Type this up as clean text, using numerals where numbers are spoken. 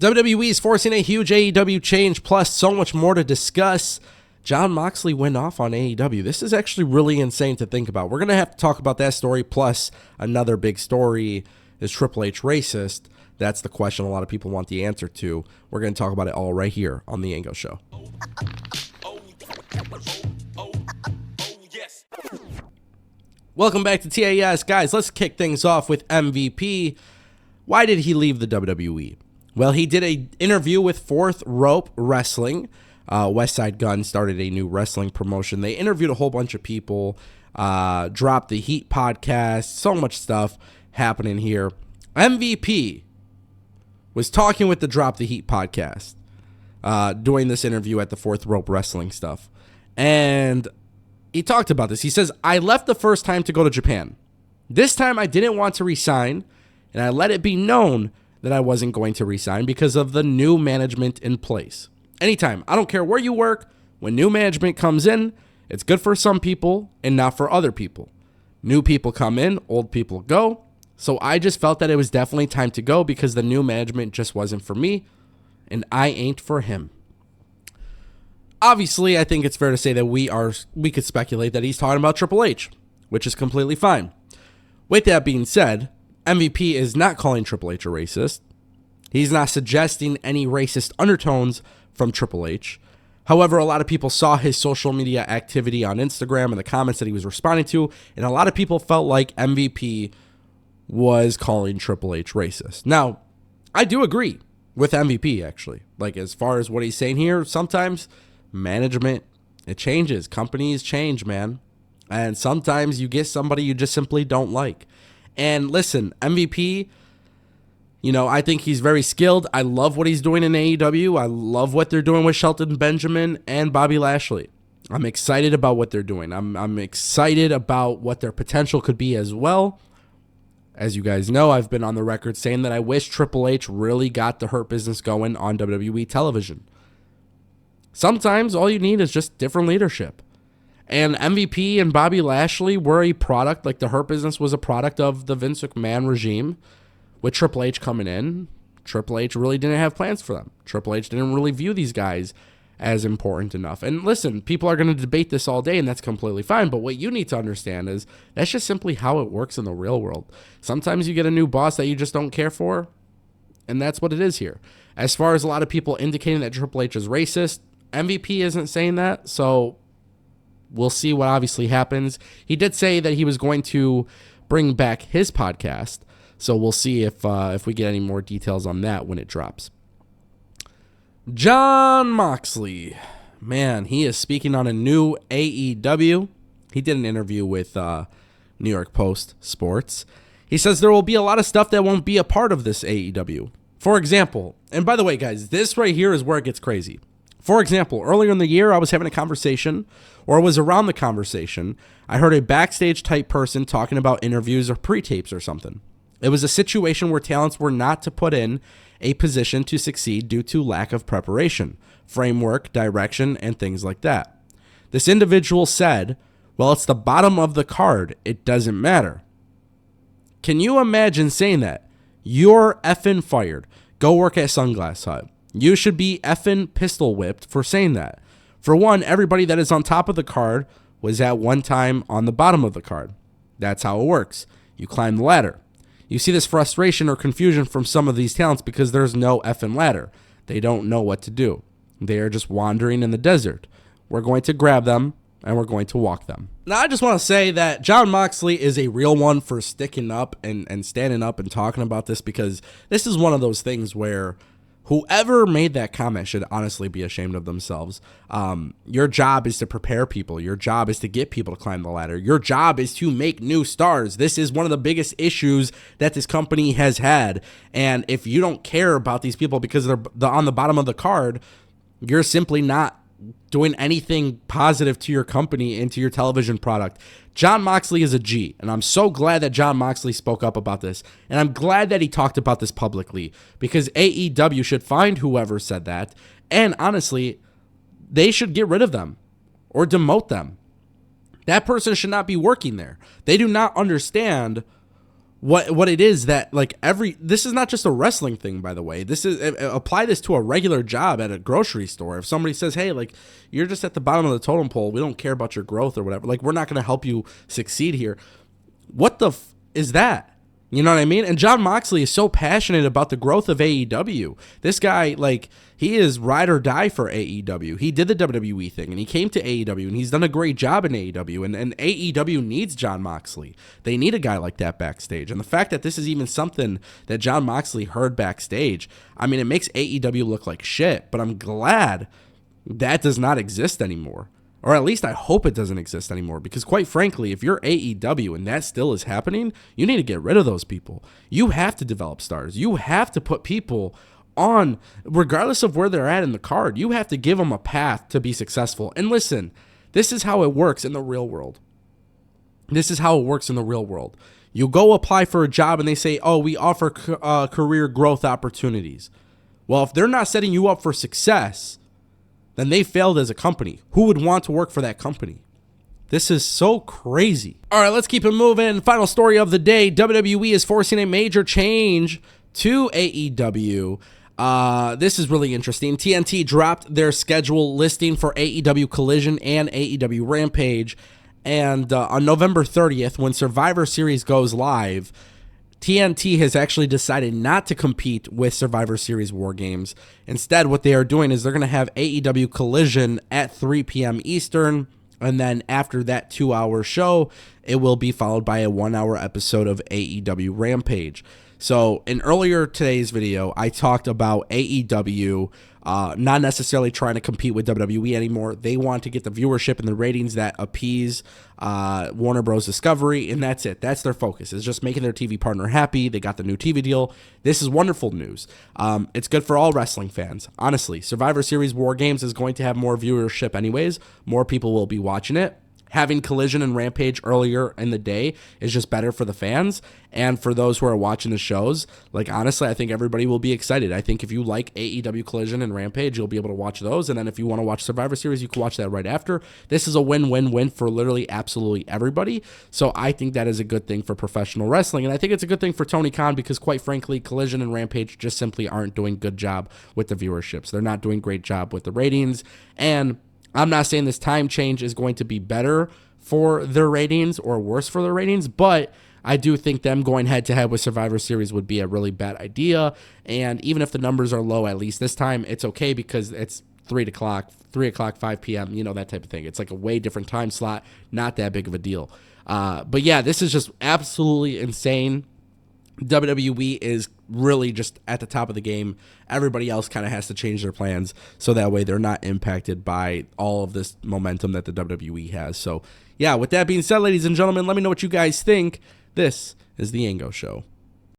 WWE is forcing a huge AEW change, plus so much more to discuss. Jon Moxley went off on AEW. This is actually really insane to think about. We're going to have to talk about that story, plus another big story. Is Triple H racist? That's the question a lot of people want the answer to. We're going to talk about it all right here on The Ango Show. Welcome back to TAS. Guys, let's kick things off with MVP. Why did he leave the WWE? Well, he did an interview with Fourth Rope Wrestling. West Side Gun started a new wrestling promotion. They interviewed a whole bunch of people, dropped the Heat podcast, so much stuff happening here. MVP was talking with the Drop the Heat podcast, doing this interview at the Fourth Rope Wrestling stuff. And he talked about this. He says, I left the first time to go to Japan. This time I didn't want to resign, and I let it be known that I wasn't going to resign because of the new management in place. Anytime, I don't care where you work, when new management comes in, it's good for some people and not for other people. New people come in, old people go. So I just felt that it was definitely time to go because the new management just wasn't for me, and I ain't for him. Obviously, I think it's fair to say that we could speculate that he's talking about Triple H, which is completely fine. With that being said, MVP is not calling Triple H a racist. He's not suggesting any racist undertones from Triple H. However, a lot of people saw his social media activity on Instagram and the comments that he was responding to, and a lot of people felt like MVP was calling Triple H racist. Now, I do agree with MVP, actually. Like, as far as what he's saying here, sometimes management, it changes. Companies change, man. And sometimes you get somebody you just simply don't like. And listen, MVP, I think he's very skilled. I love what he's doing in AEW. I love what they're doing with Shelton Benjamin and Bobby Lashley. I'm excited about what they're doing. I'm excited about what their potential could be as well. As you guys know, I've been on the record saying that I wish Triple H really got the Hurt Business going on WWE television. Sometimes all you need is just different leadership. And MVP and Bobby Lashley were a product, like the Hurt Business was a product of the Vince McMahon regime. With Triple H coming in, Triple H really didn't have plans for them. Triple H didn't really view these guys as important enough. And listen, people are going to debate this all day, and that's completely fine. But what you need to understand is that's just simply how it works in the real world. Sometimes you get a new boss that you just don't care for, and that's what it is here. As far as a lot of people indicating that Triple H is racist, MVP isn't saying that, so we'll see what obviously happens. He did say that he was going to bring back his podcast, so we'll see if we get any more details on that when it drops. Jon Moxley, man, he is speaking on a new AEW. He did an interview with New York Post Sports. He says there will be a lot of stuff that won't be a part of this AEW. For example, and by the way, guys, this right here is where it gets crazy. For example, earlier in the year, I was having a conversation, or it was around the conversation, I heard a backstage type person talking about interviews or pre-tapes or something. It was a situation where talents were not to put in a position to succeed due to lack of preparation, framework, direction, and things like that. This individual said, well, it's the bottom of the card. It doesn't matter. Can you imagine saying that? You're effing fired. Go work at Sunglass Hut. You should be effing pistol whipped for saying that. For one, everybody that is on top of the card was at one time on the bottom of the card. That's how it works. You climb the ladder. You see this frustration or confusion from some of these talents because there's no effing ladder. They don't know what to do. They are just wandering in the desert. We're going to grab them and we're going to walk them. Now, I just want to say that Jon Moxley is a real one for sticking up and standing up and talking about this, because this is one of those things where whoever made that comment should honestly be ashamed of themselves. Your job is to prepare people. Your job is to get people to climb the ladder. Your job is to make new stars. This is one of the biggest issues that this company has had. And if you don't care about these people because they're on the bottom of the card, you're simply not doing anything positive to your company and to your television product. Jon Moxley is a G, and I'm so glad that Jon Moxley spoke up about this, and I'm glad that he talked about this publicly, because AEW should find whoever said that, and honestly, they should get rid of them or demote them. That person should not be working there. They do not understand what it is that like this is not just a wrestling thing, by the way. This is apply this to a regular job at a grocery store. If somebody says, hey, like, you're just at the bottom of the totem pole, we don't care about your growth or whatever, like, we're not going to help you succeed here. What the is that? You know what I mean? And Jon Moxley is so passionate about the growth of AEW. This guy, like, he is ride or die for AEW. He did the WWE thing, and he came to AEW, and he's done a great job in AEW, and AEW needs Jon Moxley. They need a guy like that backstage. And the fact that this is even something that Jon Moxley heard backstage, I mean, it makes AEW look like shit, but I'm glad that does not exist anymore. Or at least I hope it doesn't exist anymore, because quite frankly, if you're AEW and that still is happening, you need to get rid of those people. You have to develop stars. You have to put people on, regardless of where they're at in the card. You have to give them a path to be successful. And listen, this is how it works in the real world. This is how it works in the real world. You go apply for a job and they say, oh, we offer career growth opportunities. Well, if they're not setting you up for success, then they failed as a company. Who would want to work for that company? This is so crazy. All right, let's keep it moving. Final story of the day. WWE is forcing a major change to AEW. This is really interesting. TNT dropped their schedule listing for AEW Collision and AEW Rampage. And on November 30th, when Survivor Series goes live, TNT has actually decided not to compete with Survivor Series War Games. Instead, what they are doing is they're going to have AEW Collision at 3 p.m. Eastern, and then after that 2-hour show, it will be followed by a 1-hour episode of AEW Rampage. So in earlier today's video, I talked about AEW not necessarily trying to compete with WWE anymore. They want to get the viewership and the ratings that appease Warner Bros. Discovery, and that's it. That's their focus, is just making their TV partner happy. They got the new TV deal. This is wonderful news. It's good for all wrestling fans. Honestly, Survivor Series War Games is going to have more viewership anyways. More people will be watching it. Having Collision and Rampage earlier in the day is just better for the fans and for those who are watching the shows. Like, honestly, I think everybody will be excited. I think if you like AEW Collision and Rampage, you'll be able to watch those. And then if you want to watch Survivor Series, you can watch that right after. This is a win-win-win for literally absolutely everybody. So I think that is a good thing for professional wrestling. And I think it's a good thing for Tony Khan, because quite frankly, Collision and Rampage just simply aren't doing a good job with the viewerships. They're not doing a great job with the ratings. And I'm not saying this time change is going to be better for their ratings or worse for their ratings, but I do think them going head-to-head with Survivor Series would be a really bad idea. And even if the numbers are low, at least this time, it's okay because it's 3 o'clock, 5 p.m., you know, that type of thing. It's like a way different time slot, not that big of a deal. But yeah, this is just absolutely insane. WWE is really just at the top of the game. Everybody else kind of has to change their plans so that way they're not impacted by all of this momentum that the WWE has. So yeah, with that being said, ladies and gentlemen, let me know what you guys think. This is the Ango Show.